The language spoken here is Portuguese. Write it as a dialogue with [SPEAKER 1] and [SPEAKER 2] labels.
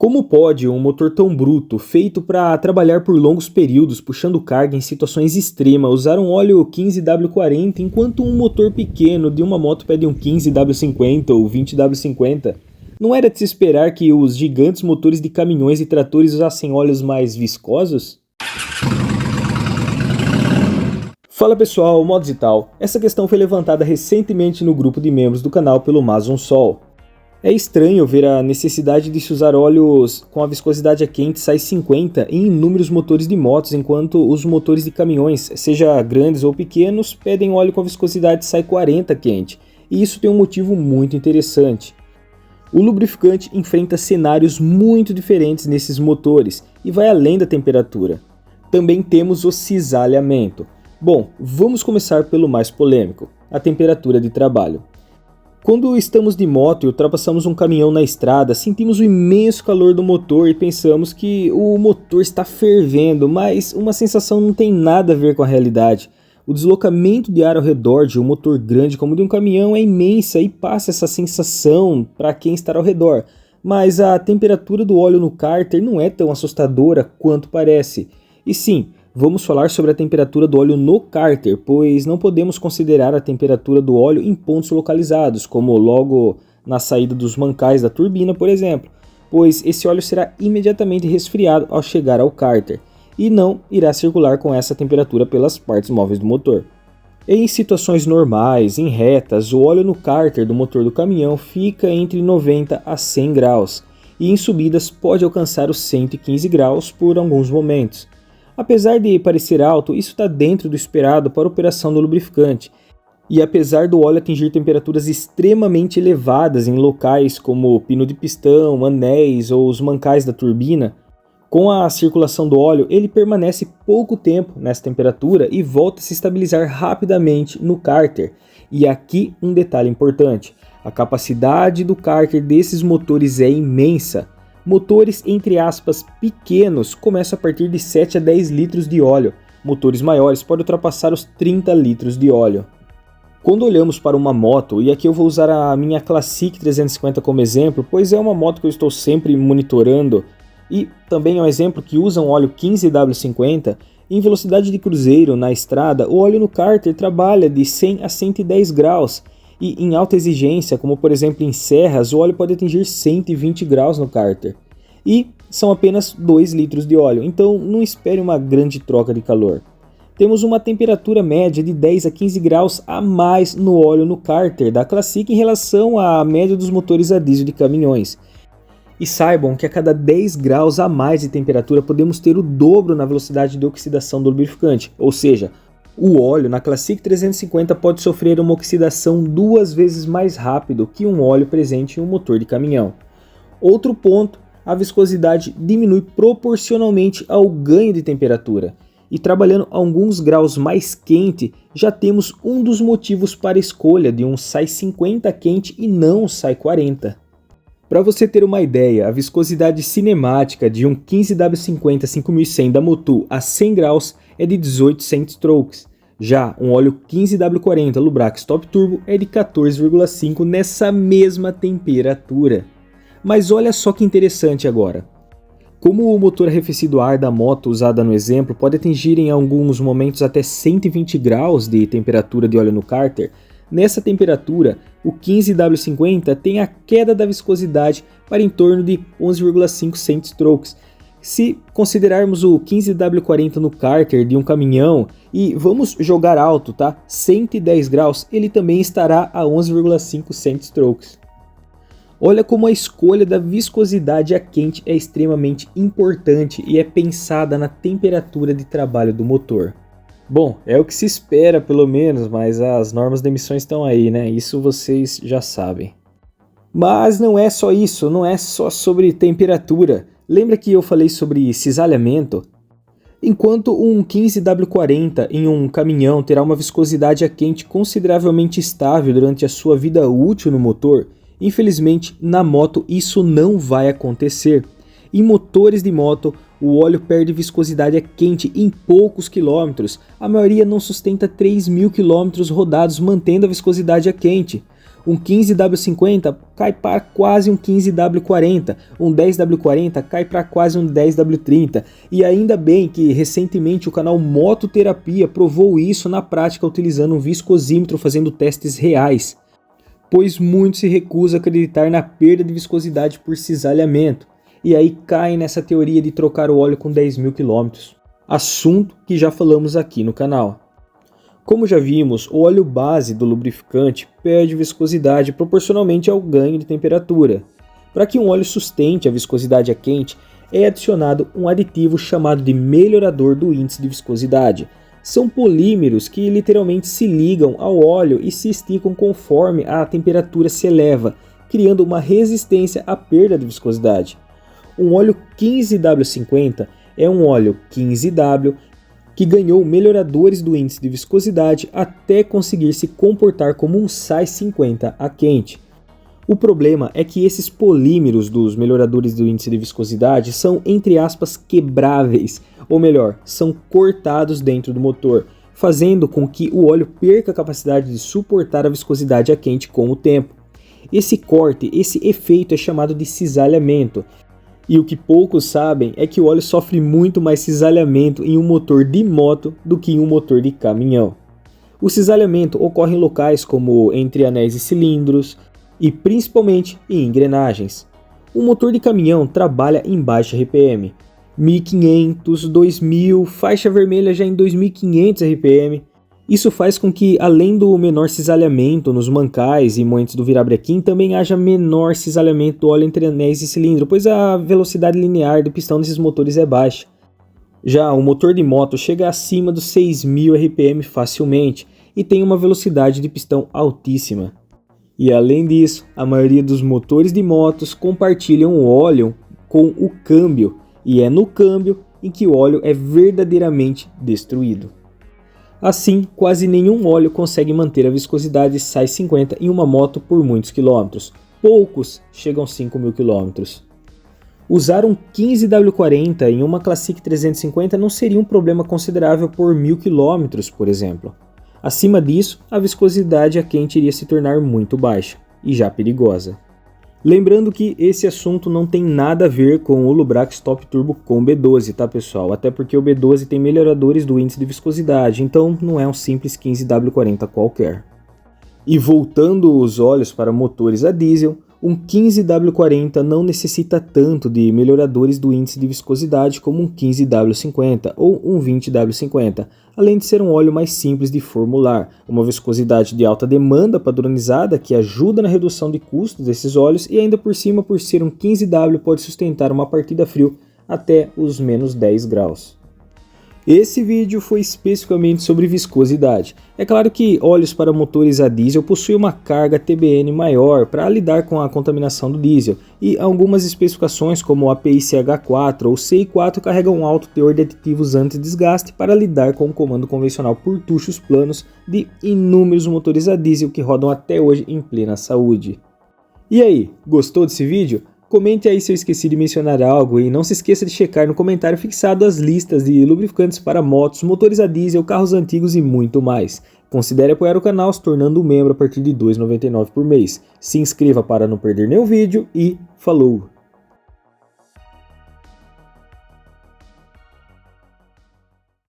[SPEAKER 1] Como pode um motor tão bruto, feito para trabalhar por longos períodos puxando carga em situações extremas, usar um óleo 15W40 enquanto um motor pequeno de uma moto pede um 15W50 ou 20W50? Não era de se esperar que os gigantes motores de caminhões e tratores usassem óleos mais viscosos? Fala pessoal, Modos e Tal. Essa questão foi levantada recentemente no grupo de membros do canal pelo Mazon Sol. É estranho ver a necessidade de se usar óleos com a viscosidade a quente sai 50 em inúmeros motores de motos, enquanto os motores de caminhões, seja grandes ou pequenos, pedem óleo com a viscosidade sai 40 quente. E isso tem um motivo muito interessante. O lubrificante enfrenta cenários muito diferentes nesses motores e vai além da temperatura. Também temos o cisalhamento. Bom, vamos começar pelo mais polêmico, a temperatura de trabalho. Quando estamos de moto e ultrapassamos um caminhão na estrada, sentimos o imenso calor do motor e pensamos que o motor está fervendo, mas uma sensação não tem nada a ver com a realidade. O deslocamento de ar ao redor de um motor grande como o de um caminhão é imensa e passa essa sensação para quem está ao redor. Mas a temperatura do óleo no cárter não é tão assustadora quanto parece. E sim, vamos falar sobre a temperatura do óleo no cárter, pois não podemos considerar a temperatura do óleo em pontos localizados, como logo na saída dos mancais da turbina, por exemplo, pois esse óleo será imediatamente resfriado ao chegar ao cárter, e não irá circular com essa temperatura pelas partes móveis do motor. Em situações normais, em retas, o óleo no cárter do motor do caminhão fica entre 90 a 100 graus, e em subidas pode alcançar os 115 graus por alguns momentos. Apesar de parecer alto, isso está dentro do esperado para a operação do lubrificante. E apesar do óleo atingir temperaturas extremamente elevadas em locais como o pino de pistão, anéis ou os mancais da turbina, com a circulação do óleo ele permanece pouco tempo nessa temperatura e volta a se estabilizar rapidamente no cárter. E aqui um detalhe importante, a capacidade do cárter desses motores é imensa. Motores, entre aspas, pequenos começam a partir de 7 a 10 litros de óleo. Motores maiores podem ultrapassar os 30 litros de óleo. Quando olhamos para uma moto, e aqui eu vou usar a minha Classic 350 como exemplo, pois é uma moto que eu estou sempre monitorando, e também é um exemplo que usa um óleo 15W50, em velocidade de cruzeiro na estrada, o óleo no cárter trabalha de 100 a 110 graus, e em alta exigência, como por exemplo em serras, o óleo pode atingir 120 graus no cárter. E são apenas 2 litros de óleo, então não espere uma grande troca de calor. Temos uma temperatura média de 10 a 15 graus a mais no óleo no cárter da Classic em relação à média dos motores a diesel de caminhões. E saibam que a cada 10 graus a mais de temperatura podemos ter o dobro na velocidade de oxidação do lubrificante, ou seja, o óleo na Classic 350 pode sofrer uma oxidação 2 vezes mais rápido que um óleo presente em um motor de caminhão. Outro ponto, a viscosidade diminui proporcionalmente ao ganho de temperatura. E trabalhando a alguns graus mais quente, já temos um dos motivos para a escolha de um SAI 50 quente e não um SAI 40. Para você ter uma ideia, a viscosidade cinemática de um 15W50 5100 da Motul a 100 graus é de 18 centstrokes. Já um óleo 15W40 Lubrax Top Turbo é de 14,5 nessa mesma temperatura. Mas olha só que interessante agora. Como o motor arrefecido a ar da moto usada no exemplo pode atingir em alguns momentos até 120 graus de temperatura de óleo no cárter, nessa temperatura o 15W50 tem a queda da viscosidade para em torno de 11,5 centstrokes. Se considerarmos o 15W40 no cárter de um caminhão, e vamos jogar alto, tá? 110 graus, ele também estará a 11,5 centstrokes. Olha como a escolha da viscosidade a quente é extremamente importante e é pensada na temperatura de trabalho do motor. Bom, é o que se espera pelo menos, mas as normas de emissões estão aí, né? Isso vocês já sabem. Mas não é só isso, não é só sobre temperatura. Lembra que eu falei sobre cisalhamento? Enquanto um 15W40 em um caminhão terá uma viscosidade a quente consideravelmente estável durante a sua vida útil no motor, infelizmente na moto isso não vai acontecer. Em motores de moto, o óleo perde viscosidade a quente em poucos quilômetros, a maioria não sustenta 3.000 quilômetros rodados mantendo a viscosidade a quente. Um 15W50 cai para quase um 15W40, um 10W40 cai para quase um 10W30. E ainda bem que recentemente o canal Mototerapia provou isso na prática utilizando um viscosímetro fazendo testes reais, pois muito se recusa a acreditar na perda de viscosidade por cisalhamento, e aí caem nessa teoria de trocar o óleo com 10.000 km, assunto que já falamos aqui no canal. Como já vimos, o óleo base do lubrificante perde viscosidade proporcionalmente ao ganho de temperatura. Para que um óleo sustente a viscosidade a quente, é adicionado um aditivo chamado de melhorador do índice de viscosidade. São polímeros que literalmente se ligam ao óleo e se esticam conforme a temperatura se eleva, criando uma resistência à perda de viscosidade. Um óleo 15W50 é um óleo 15W que ganhou melhoradores do índice de viscosidade até conseguir se comportar como um Size 50 a quente. O problema é que esses polímeros dos melhoradores do índice de viscosidade são, entre aspas, quebráveis, ou melhor, são cortados dentro do motor, fazendo com que o óleo perca a capacidade de suportar a viscosidade a quente com o tempo. Esse corte, esse efeito é chamado de cisalhamento. E o que poucos sabem é que o óleo sofre muito mais cisalhamento em um motor de moto do que em um motor de caminhão. O cisalhamento ocorre em locais como entre anéis e cilindros e principalmente em engrenagens. O motor de caminhão trabalha em baixa RPM, 1500, 2000, faixa vermelha já em 2500 RPM. Isso faz com que, além do menor cisalhamento nos mancais e moentes do virabrequim, também haja menor cisalhamento do óleo entre anéis e cilindro, pois a velocidade linear do pistão desses motores é baixa. Já o motor de moto chega acima dos 6.000 RPM facilmente e tem uma velocidade de pistão altíssima. E além disso, a maioria dos motores de motos compartilham o óleo com o câmbio, e é no câmbio em que o óleo é verdadeiramente destruído. Assim, quase nenhum óleo consegue manter a viscosidade Size 50 em uma moto por muitos quilômetros. Poucos chegam a 5.000 km. Usar um 15W40 em uma Classic 350 não seria um problema considerável por 1.000 km, por exemplo. Acima disso, a viscosidade a quente iria se tornar muito baixa e já perigosa. Lembrando que esse assunto não tem nada a ver com o Lubrax Top Turbo com B12, tá pessoal? Até porque o B12 tem melhoradores do índice de viscosidade, então não é um simples 15W40 qualquer. E voltando os olhos para motores a diesel, um 15W40 não necessita tanto de melhoradores do índice de viscosidade como um 15W50 ou um 20W50, além de ser um óleo mais simples de formular, uma viscosidade de alta demanda padronizada que ajuda na redução de custos desses óleos e ainda por cima, por ser um 15W, pode sustentar uma partida a frio até os menos 10 graus. Esse vídeo foi especificamente sobre viscosidade. É claro que óleos para motores a diesel possuem uma carga TBN maior para lidar com a contaminação do diesel, e algumas especificações como a PICH4 ou CI4 carregam um alto teor de aditivos anti-desgaste para lidar com o comando convencional por tuchos planos de inúmeros motores a diesel que rodam até hoje em plena saúde. E aí, gostou desse vídeo? Comente aí se eu esqueci de mencionar algo e não se esqueça de checar no comentário fixado as listas de lubrificantes para motos, motores a diesel, carros antigos e muito mais. Considere apoiar o canal se tornando um membro a partir de R$ 2,99 por mês. Se inscreva para não perder nenhum vídeo e falou!